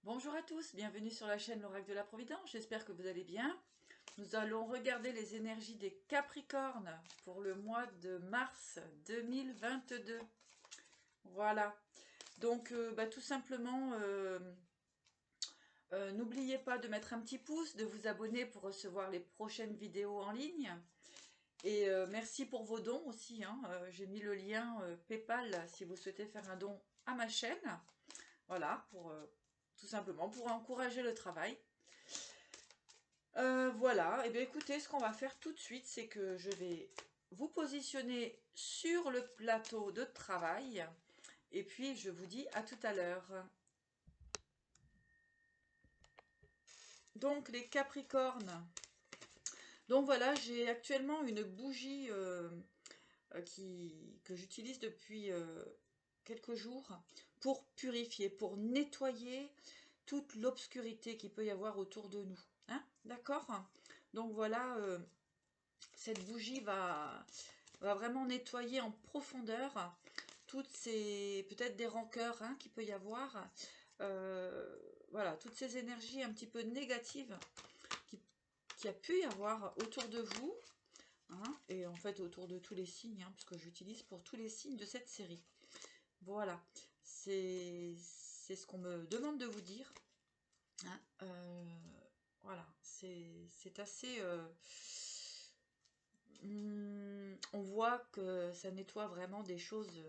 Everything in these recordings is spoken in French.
Bonjour à tous, bienvenue sur la chaîne L'Oracle de la Providence, j'espère que vous allez bien. Nous allons regarder les énergies des Capricornes pour le mois de mars 2022. Voilà, donc tout simplement, n'oubliez pas de mettre un petit pouce, de vous abonner pour recevoir les prochaines vidéos en ligne. Et merci pour vos dons aussi, hein. J'ai mis le lien PayPal si vous souhaitez faire un don à ma chaîne. Voilà, pour tout simplement pour encourager le travail. Voilà, et bien écoutez, ce qu'on va faire tout de suite, c'est que je vais vous positionner sur le plateau de travail. Et puis, je vous dis à tout à l'heure. Donc, les Capricornes. Donc voilà, j'ai actuellement une bougie que j'utilise depuis quelques jours pour purifier, pour nettoyer toute l'obscurité qu'il peut y avoir autour de nous. Hein, d'accord? Donc voilà, cette bougie va vraiment nettoyer en profondeur toutes ces, peut-être des rancœurs hein, qu'il peut y avoir. Voilà, toutes ces énergies un petit peu négatives qui a pu y avoir autour de vous. Hein, et en fait autour de tous les signes, hein, puisque j'utilise pour tous les signes de cette série. Voilà, c'est ce qu'on me demande de vous dire. Hein, voilà, c'est assez... on voit que ça nettoie vraiment des choses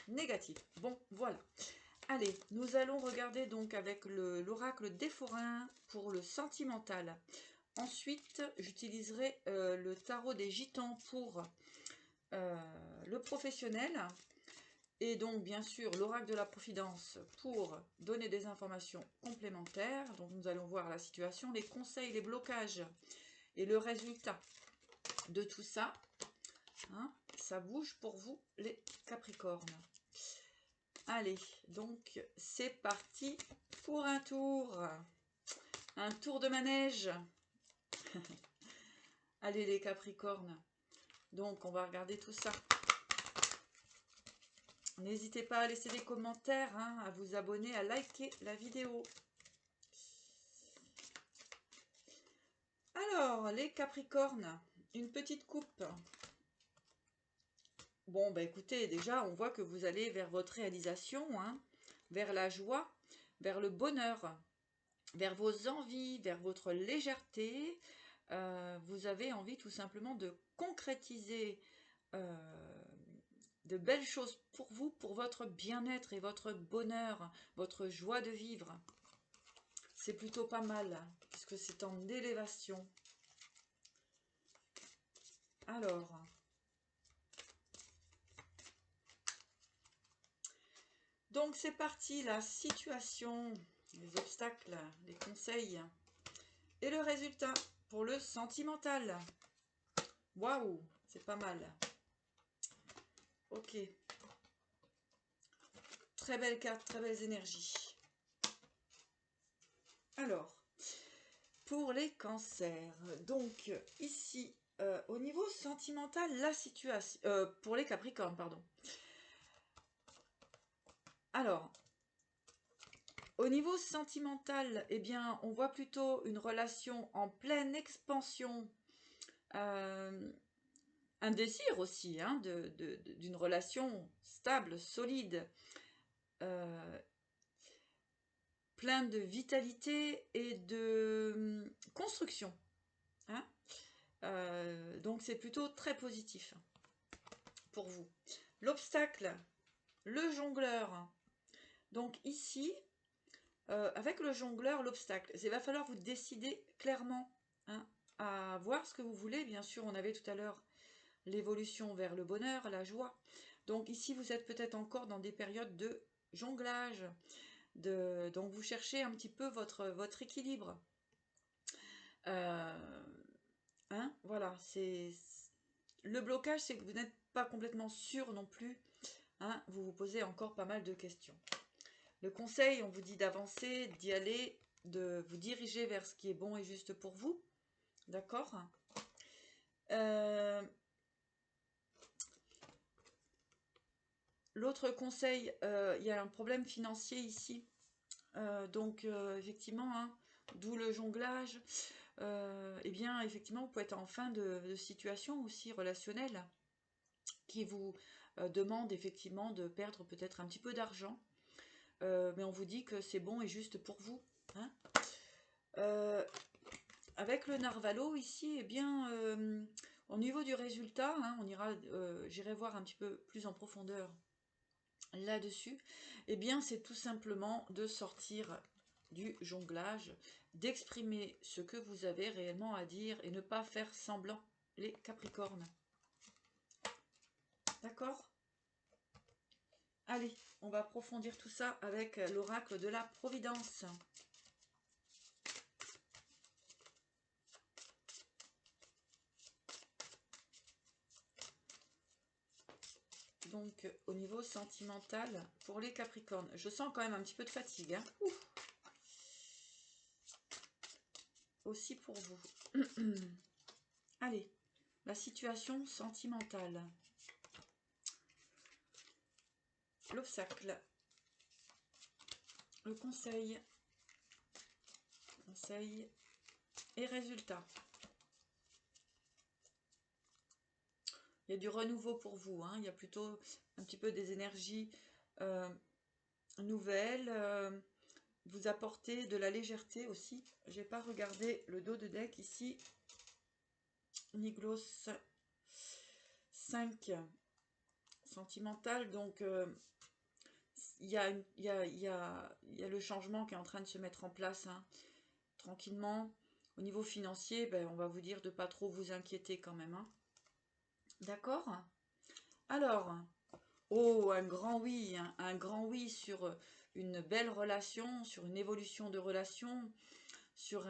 négatives. Bon, voilà. Allez, nous allons regarder donc avec l'oracle des forains pour le sentimental. Ensuite, j'utiliserai le tarot des gitans pour le professionnel. Et donc, bien sûr, l'oracle de la Providence pour donner des informations complémentaires. Donc, nous allons voir la situation, les conseils, les blocages et le résultat de tout ça. Hein, ça bouge pour vous, les Capricornes. Allez, donc, c'est parti pour un tour. Un tour de manège. Allez, les Capricornes. Donc, on va regarder tout ça. N'hésitez pas à laisser des commentaires, hein, à vous abonner, à liker la vidéo. Alors, les Capricornes, une petite coupe. Bon, bah écoutez, déjà, on voit que vous allez vers votre réalisation, hein, vers la joie, vers le bonheur, vers vos envies, vers votre légèreté. Vous avez envie tout simplement de concrétiser de belles choses pour vous, pour votre bien-être et votre bonheur, votre joie de vivre. C'est plutôt pas mal, puisque c'est en élévation. Alors, donc c'est parti, la situation, les obstacles, les conseils et le résultat pour le sentimental. Waouh, c'est pas mal. Ok. Très belle carte, très belles énergies. Alors, pour les cancers, donc ici, au niveau sentimental, la situation... pour les capricornes, pardon. Alors, au niveau sentimental, eh bien, on voit plutôt une relation en pleine expansion, un désir aussi, hein, d'une relation stable, solide, plein de vitalité et de construction. Hein, donc c'est plutôt très positif pour vous. L'obstacle, le jongleur. Donc ici, avec le jongleur, l'obstacle, il va falloir vous décider clairement, hein, à voir ce que vous voulez. Bien sûr, on avait tout à l'heure l'évolution vers le bonheur, la joie. Donc ici, vous êtes peut-être encore dans des périodes de jonglage. Donc vous cherchez un petit peu votre équilibre. Hein, voilà, le blocage, c'est que vous n'êtes pas complètement sûr non plus. Hein, vous vous posez encore pas mal de questions. Le conseil, on vous dit d'avancer, d'y aller, de vous diriger vers ce qui est bon et juste pour vous. D'accord ? L'autre conseil, il y a un problème financier ici. Donc, effectivement, hein, d'où le jonglage. Eh bien, effectivement, vous pouvez être en fin de situation aussi relationnelle qui vous demande effectivement de perdre peut-être un petit peu d'argent. Mais on vous dit que c'est bon et juste pour vous. Hein. Avec le narvalo ici, eh bien, au niveau du résultat, hein, j'irai voir un petit peu plus en profondeur là-dessus. Eh bien, c'est tout simplement de sortir du jonglage, d'exprimer ce que vous avez réellement à dire et ne pas faire semblant, les Capricornes. D'accord ? Allez, on va approfondir tout ça avec l'oracle de la Providence. Donc, au niveau sentimental, pour les Capricornes, je sens quand même un petit peu de fatigue. Hein. Aussi pour vous. Allez, la situation sentimentale. L'obstacle. Le conseil. Conseil et résultat. Il y a du renouveau pour vous. Hein. Il y a plutôt un petit peu des énergies nouvelles. Vous apportez de la légèreté aussi. J'ai pas regardé le dos de deck ici. Niglos 5 sentimental. Donc il y a le changement qui est en train de se mettre en place. Hein. Tranquillement. Au niveau financier, ben, on va vous dire de pas trop vous inquiéter quand même. Hein. D'accord ? Alors, oh, un grand oui, hein, un grand oui sur une belle relation, sur une évolution de relation, sur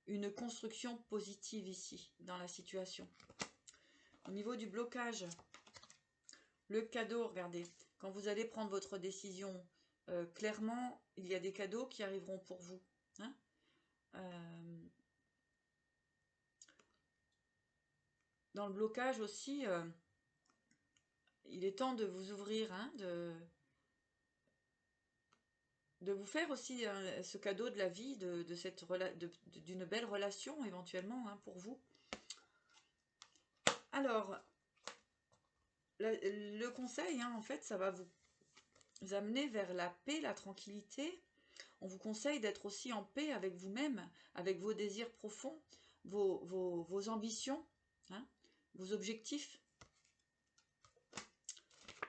une construction positive ici, dans la situation. Au niveau du blocage, le cadeau, regardez, quand vous allez prendre votre décision, clairement, il y a des cadeaux qui arriveront pour vous. Hein. Dans le blocage aussi, il est temps de vous ouvrir, hein, de vous faire aussi ce cadeau de la vie, d'une belle relation éventuellement hein, pour vous. Alors, le conseil, hein, en fait, ça va vous amener vers la paix, la tranquillité. On vous conseille d'être aussi en paix avec vous-même, avec vos désirs profonds, vos ambitions, hein, vos objectifs.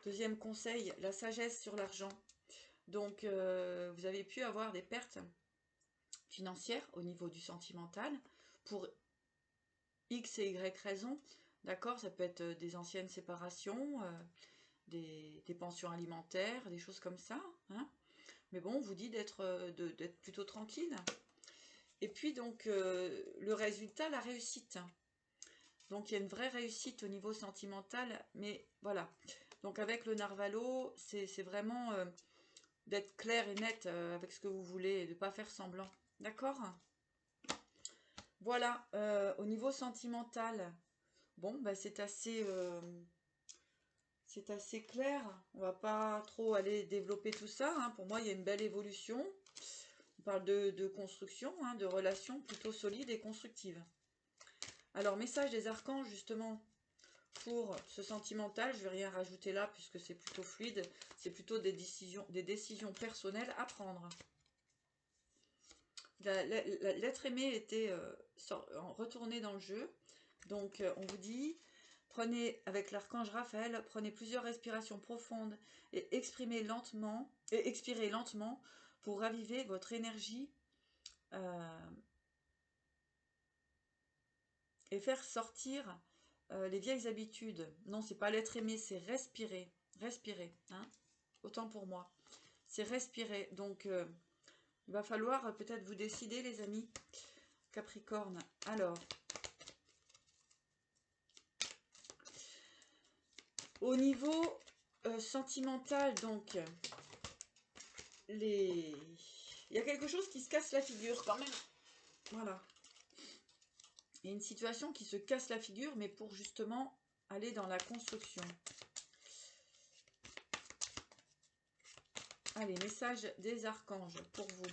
Deuxième conseil, la sagesse sur l'argent. Donc, vous avez pu avoir des pertes financières au niveau du sentimental pour X et Y raisons. D'accord, ça peut être des anciennes séparations, des pensions alimentaires, des choses comme ça. Hein. Mais bon, on vous dit d'être plutôt tranquille. Et puis donc, le résultat, la réussite. Donc, il y a une vraie réussite au niveau sentimental. Mais voilà. Donc, avec le narvalo, c'est vraiment d'être clair et net avec ce que vous voulez et de ne pas faire semblant. D'accord ? Voilà. Au niveau sentimental, bon, bah, c'est assez clair. On va pas trop aller développer tout ça. Hein. Pour moi, il y a une belle évolution. On parle de construction, hein, de relations plutôt solides et constructives. Alors, message des archanges, justement, pour ce sentimental. Je ne vais rien rajouter là, puisque c'est plutôt fluide. C'est plutôt des décisions personnelles à prendre. L'être aimé était retourné dans le jeu. Donc, on vous dit... Prenez, avec l'archange Raphaël, prenez plusieurs respirations profondes et expirez lentement pour raviver votre énergie et faire sortir les vieilles habitudes. Non, c'est pas l'être aimé, c'est respirer. Respirer, hein. Autant pour moi. C'est respirer. Donc, il va falloir peut-être vous décider, les amis. Capricorne. Alors... Au niveau sentimental, donc, il y a quelque chose qui se casse la figure quand même. Voilà. Il y a une situation qui se casse la figure, mais pour justement aller dans la construction. Allez, message des archanges pour vous.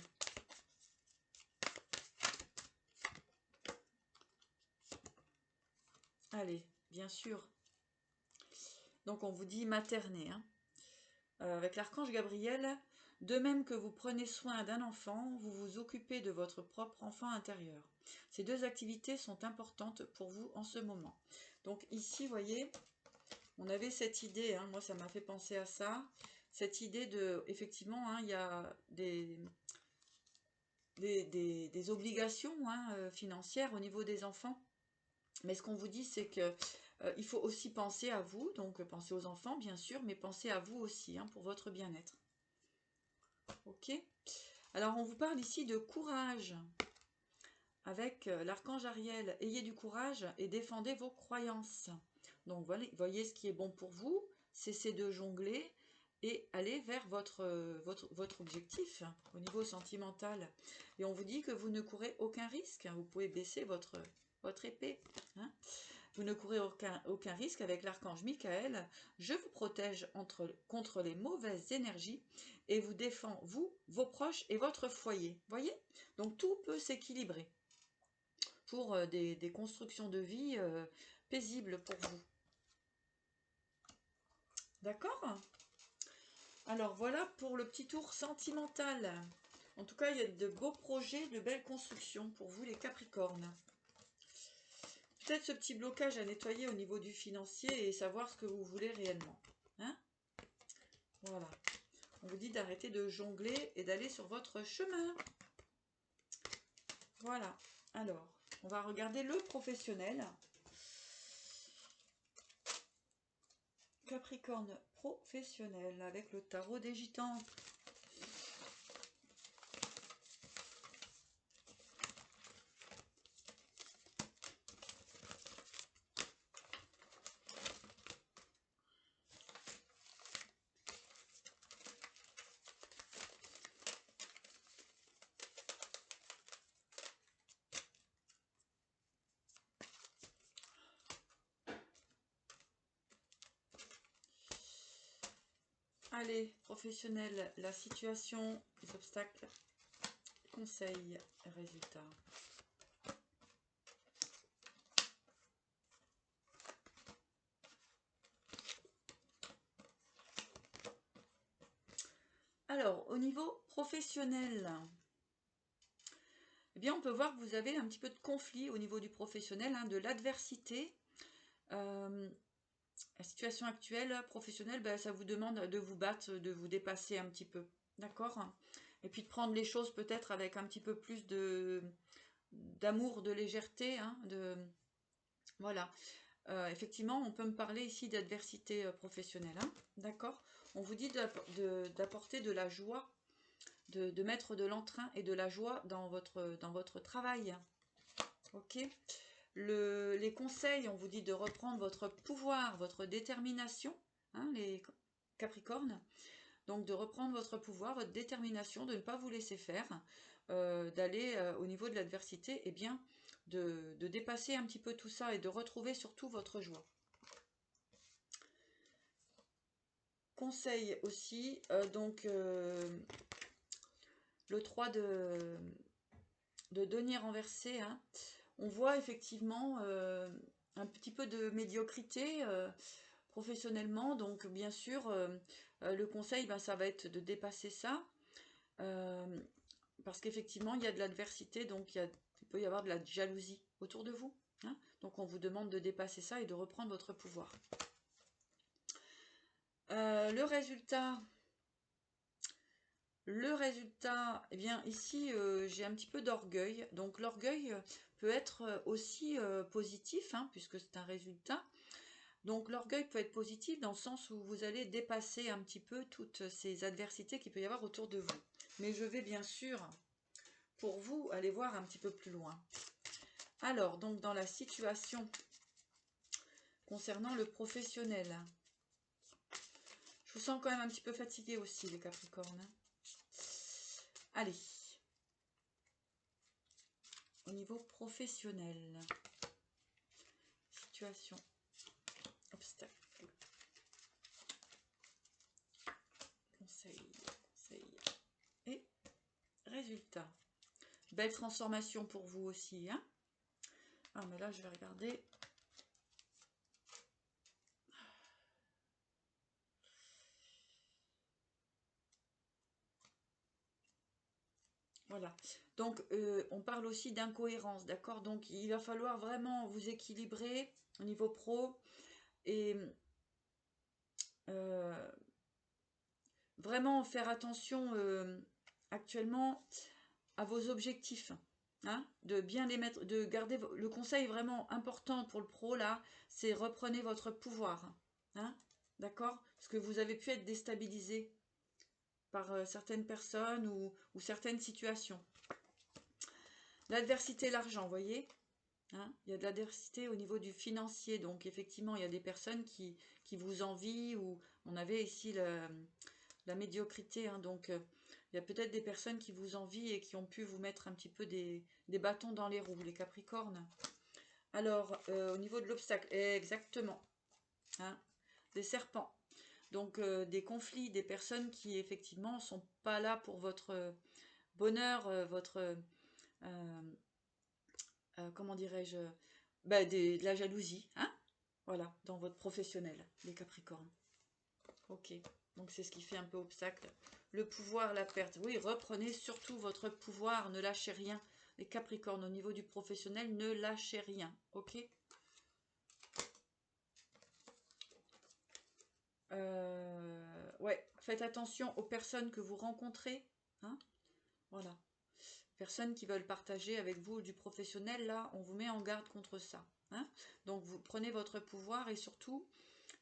Allez, bien sûr. Donc on vous dit materner. Hein. Avec l'archange Gabriel, de même que vous prenez soin d'un enfant, vous vous occupez de votre propre enfant intérieur. Ces deux activités sont importantes pour vous en ce moment. Donc ici, vous voyez, on avait cette idée, hein, moi ça m'a fait penser à ça, cette idée de, effectivement, hein, il y a des obligations financières au niveau des enfants. Mais ce qu'on vous dit, c'est que il faut aussi penser à vous, donc penser aux enfants bien sûr, mais pensez à vous aussi, hein, pour votre bien-être. Ok. Alors on vous parle ici de courage. Avec l'archange Ariel, ayez du courage et défendez vos croyances. Donc voilà, voyez ce qui est bon pour vous, cessez de jongler et allez vers votre objectif au niveau sentimental. Et on vous dit que vous ne courez aucun risque, hein, vous pouvez baisser votre épée. Hein. Vous ne courez aucun risque avec l'archange Michael. Je vous protège contre les mauvaises énergies et vous défends, vous, vos proches et votre foyer. Voyez? Donc tout peut s'équilibrer pour des constructions de vie paisibles pour vous. D'accord? Alors voilà pour le petit tour sentimental. En tout cas, il y a de beaux projets, de belles constructions pour vous les Capricornes. Peut-être ce petit blocage à nettoyer au niveau du financier et savoir ce que vous voulez réellement. Hein? Voilà. On vous dit d'arrêter de jongler et d'aller sur votre chemin. Voilà. Alors, on va regarder le professionnel. Capricorne professionnel avec le tarot des gitans. Allez, professionnel, la situation, les obstacles, conseils, résultats. Alors, au niveau professionnel, eh bien, on peut voir que vous avez un petit peu de conflit au niveau du professionnel, hein, de l'adversité. La situation actuelle, professionnelle, ben, ça vous demande de vous battre, de vous dépasser un petit peu. D'accord? Et puis de prendre les choses peut-être avec un petit peu plus d'amour, de légèreté. Hein, voilà. Effectivement, on peut me parler ici d'adversité professionnelle. Hein, d'accord? On vous dit d'apporter de la joie, de mettre de l'entrain et de la joie dans votre travail. Ok? Les conseils, on vous dit de reprendre votre pouvoir, votre détermination, hein, les Capricornes. Donc de reprendre votre pouvoir, votre détermination, de ne pas vous laisser faire, d'aller au niveau de l'adversité, et bien de dépasser un petit peu tout ça et de retrouver surtout votre joie. Conseil aussi, donc le 3 de denier renversé, hein, on voit effectivement un petit peu de médiocrité professionnellement, donc bien sûr le conseil, ben, ça va être de dépasser ça, parce qu'effectivement il y a de l'adversité, donc il peut y avoir de la jalousie autour de vous, hein, donc on vous demande de dépasser ça et de reprendre votre pouvoir. Le résultat, eh bien ici j'ai un petit peu d'orgueil, donc l'orgueil peut être aussi positif, hein, puisque c'est un résultat. Donc l'orgueil peut être positif dans le sens où vous allez dépasser un petit peu toutes ces adversités qu'il peut y avoir autour de vous. Mais je vais bien sûr, pour vous, aller voir un petit peu plus loin. Alors, donc dans la situation concernant le professionnel, je vous sens quand même un petit peu fatigué aussi, les Capricornes. Allez. Au niveau professionnel, situation, obstacle, conseil, résultat. Belle transformation pour vous aussi, hein. Ah, mais là, je vais regarder. Voilà. Donc, on parle aussi d'incohérence, d'accord? Donc, il va falloir vraiment vous équilibrer au niveau pro et vraiment faire attention actuellement à vos objectifs. Hein, de bien les mettre, de garder le conseil vraiment important pour le pro là, c'est reprenez votre pouvoir. Hein, d'accord? Parce que vous avez pu être déstabilisé par certaines personnes ou certaines situations. L'adversité, l'argent, vous voyez, hein, il y a de l'adversité au niveau du financier, donc effectivement il y a des personnes qui vous envient, ou on avait ici la médiocrité, hein, donc il y a peut-être des personnes qui vous envient et qui ont pu vous mettre un petit peu des bâtons dans les roues, les Capricornes. Alors, au niveau de l'obstacle, exactement, hein, des serpents. Donc, des conflits, des personnes qui, effectivement, ne sont pas là pour votre bonheur, votre... comment dirais-je, de la jalousie, hein, voilà, dans votre professionnel, les Capricornes. Ok, donc c'est ce qui fait un peu obstacle. Le pouvoir, la perte. Oui, reprenez surtout votre pouvoir, ne lâchez rien. Les Capricornes, au niveau du professionnel, ne lâchez rien, ok. Ouais, faites attention aux personnes que vous rencontrez, hein, voilà. Personnes qui veulent partager avec vous du professionnel, là, on vous met en garde contre ça. Hein. Donc, vous prenez votre pouvoir et surtout,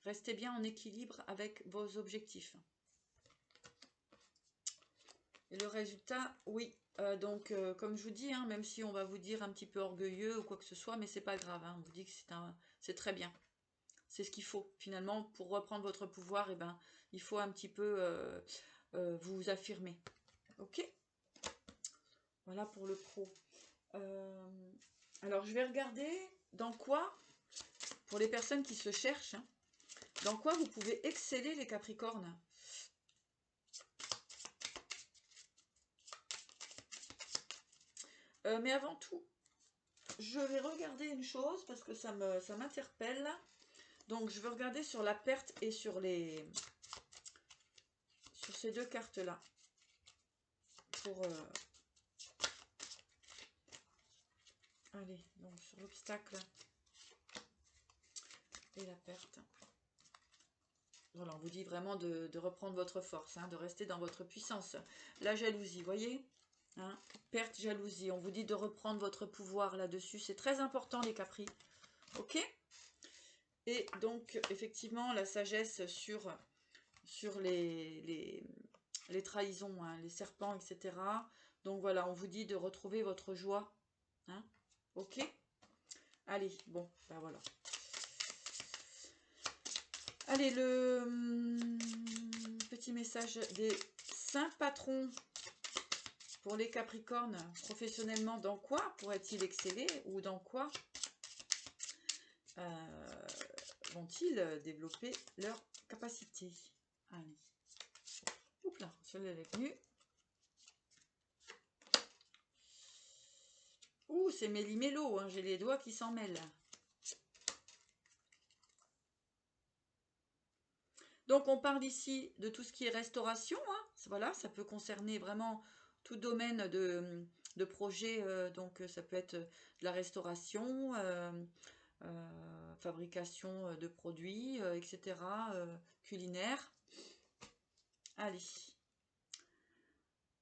restez bien en équilibre avec vos objectifs. Et le résultat, oui. Donc, comme je vous dis, hein, même si on va vous dire un petit peu orgueilleux ou quoi que ce soit, mais c'est pas grave. Hein, on vous dit que c'est très bien. C'est ce qu'il faut. Finalement, pour reprendre votre pouvoir, eh ben, il faut un petit peu vous affirmer. Ok ? Voilà pour le pro. Alors, je vais regarder dans quoi, pour les personnes qui se cherchent, hein, dans quoi vous pouvez exceller les Capricornes. Mais avant tout, je vais regarder une chose parce que ça m'interpelle. Donc, je vais regarder sur la perte et sur ces deux cartes-là. Pour... allez, donc sur l'obstacle et la perte. Voilà, on vous dit vraiment de reprendre votre force, hein, de rester dans votre puissance. La jalousie, voyez, hein, perte, jalousie. On vous dit de reprendre votre pouvoir là-dessus. C'est très important, les Capris. Ok ? Et donc, effectivement, la sagesse sur les trahisons, hein, les serpents, etc. Donc voilà, on vous dit de retrouver votre joie. Hein, ok ? Allez, bon, ben voilà. Allez, le petit message des saints patrons pour les Capricornes. Professionnellement, dans quoi pourrait-il exceller ou dans quoi vont-ils développer leurs capacités? Allez. Oups là, celle-là est venue. Ouh, c'est méli-mélo, hein, j'ai les doigts qui s'en mêlent. Donc, on parle ici de tout ce qui est restauration. Hein. Voilà, ça peut concerner vraiment tout domaine de projet. Donc, ça peut être de la restauration, fabrication de produits, etc., culinaire. Allez.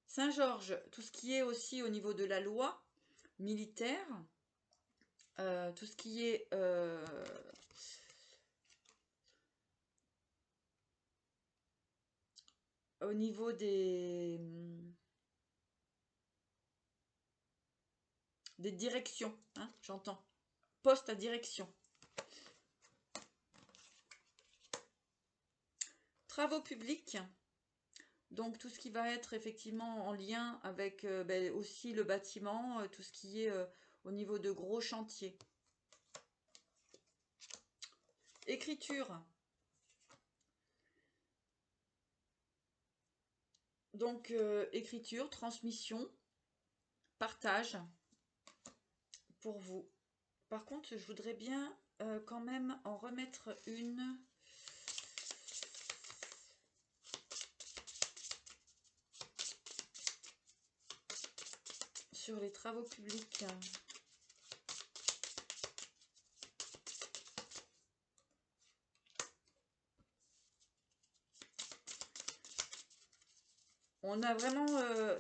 Saint-Georges, tout ce qui est aussi au niveau de la loi militaire, tout ce qui est au niveau des directions, hein, j'entends. Poste à direction. Travaux publics. Donc tout ce qui va être effectivement en lien avec aussi le bâtiment, tout ce qui est au niveau de gros chantiers. Écriture. Donc écriture, transmission, partage pour vous. Par contre, je voudrais bien quand même en remettre une. Sur les travaux publics. On a vraiment,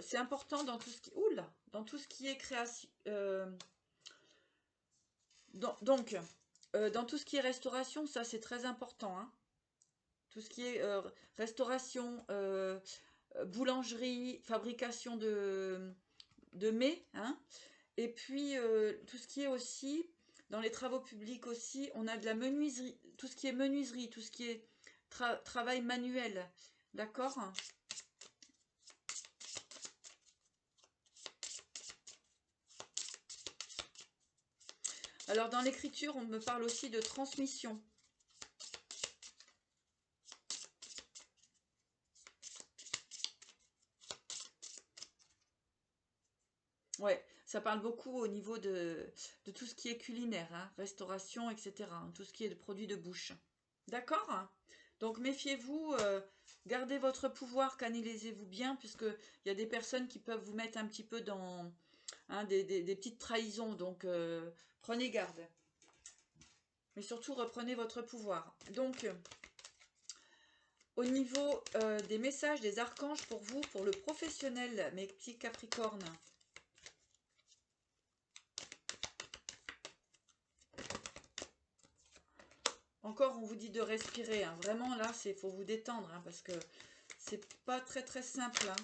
c'est important dans tout ce qui, oula, dans tout ce qui est création, donc, dans tout ce qui est restauration, ça c'est très important, hein. Tout ce qui est restauration, boulangerie, fabrication de mets, hein. Et puis tout ce qui est aussi, dans les travaux publics aussi, on a de la menuiserie, tout ce qui est menuiserie, tout ce qui est travail manuel, d'accord? Alors dans l'écriture, on me parle aussi de transmission. Ouais, ça parle beaucoup au niveau de tout ce qui est culinaire, hein, restauration, etc. Hein, tout ce qui est de produits de bouche. D'accord? Donc méfiez-vous, gardez votre pouvoir, canalisez-vous bien, puisqu'il y a des personnes qui peuvent vous mettre un petit peu dans hein, des petites trahisons. Donc prenez garde. Mais surtout, reprenez votre pouvoir. Donc, au niveau des messages des archanges pour vous, pour le professionnel, mes petits capricornes. Encore, on vous dit de respirer. Hein. Vraiment, là, il faut vous détendre. Hein, parce que c'est pas très simple. Hein.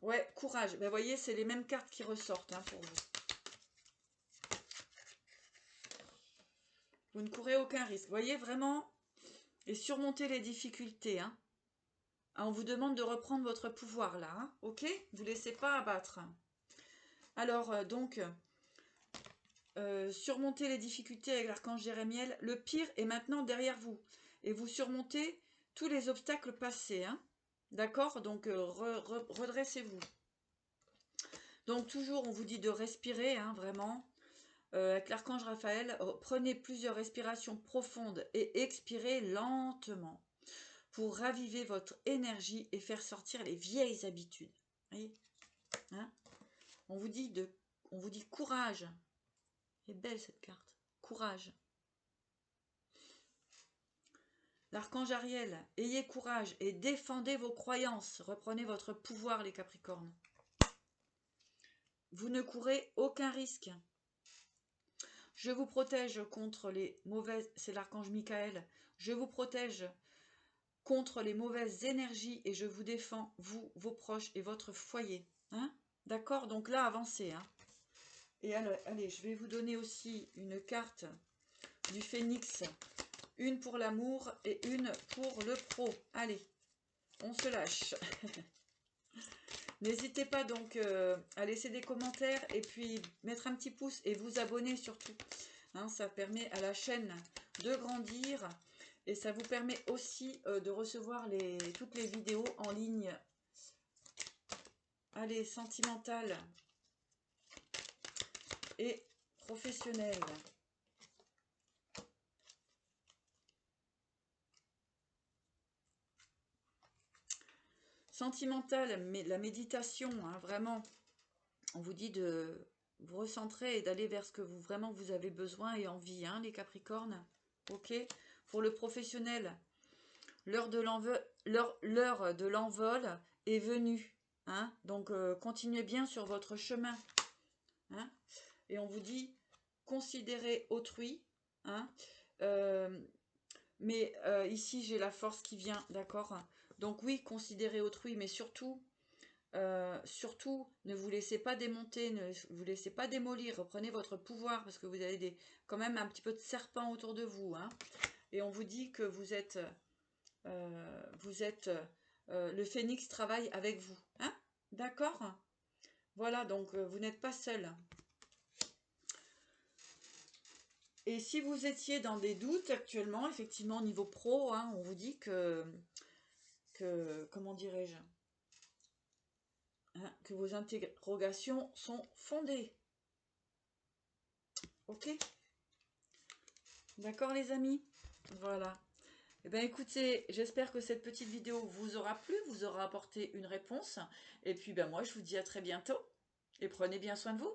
Ouais, courage. Ben, vous voyez, c'est les mêmes cartes qui ressortent hein, pour vous. Vous ne courez aucun risque. Vous voyez, vraiment, et surmonter les difficultés. Hein. Ah, on vous demande de reprendre votre pouvoir, là. Hein, ok? Ne vous laissez pas abattre. Alors, donc... surmonter les difficultés avec l'archange Jérémiel, le pire est maintenant derrière vous. Et vous surmontez tous les obstacles passés. Hein. D'accord? Donc redressez-vous. Donc toujours on vous dit de respirer, hein, vraiment. Avec l'archange Raphaël, prenez plusieurs respirations profondes et expirez lentement pour raviver votre énergie et faire sortir les vieilles habitudes. Voyez, hein, on vous dit courage. Elle est belle cette carte. Courage. L'archange Ariel, ayez courage et défendez vos croyances. Reprenez votre pouvoir, les Capricornes. Vous ne courez aucun risque. Je vous protège contre les mauvaises... C'est l'archange Michael. Je vous protège contre les mauvaises énergies et je vous défends, vous, vos proches et votre foyer. Hein? D'accord? Donc là, avancez. Hein? Et allez, je vais vous donner aussi une carte du Phénix. Une pour l'amour et une pour le pro. Allez, on se lâche. N'hésitez pas donc à laisser des commentaires et puis mettre un petit pouce et vous abonner surtout. Hein, ça permet à la chaîne de grandir et ça vous permet aussi de recevoir toutes les vidéos en ligne. Allez, sentimentale et professionnelle. Sentimentale, mais la méditation, hein, vraiment, on vous dit de vous recentrer et d'aller vers ce que vous avez besoin et envie, hein, les Capricornes. Ok. Pour le professionnel, l'heure de l'envol est venue. Hein, donc continuez bien sur votre chemin. Hein, et on vous dit considérez autrui. Hein, mais ici j'ai la force qui vient, d'accord. Donc oui, considérez autrui, mais surtout, ne vous laissez pas démonter, ne vous laissez pas démolir, reprenez votre pouvoir, parce que vous avez quand même un petit peu de serpent autour de vous. Hein, et on vous dit que vous êtes le phénix travaille avec vous. Hein, d'accord? Voilà, donc vous n'êtes pas seul. Et si vous étiez dans des doutes actuellement, effectivement, au niveau pro, hein, on vous dit que comment dirais-je, hein, que vos interrogations sont fondées. Ok? D'accord les amis? Voilà. Eh bien écoutez, j'espère que cette petite vidéo vous aura plu, vous aura apporté une réponse. Et puis ben moi je vous dis à très bientôt. Et prenez bien soin de vous.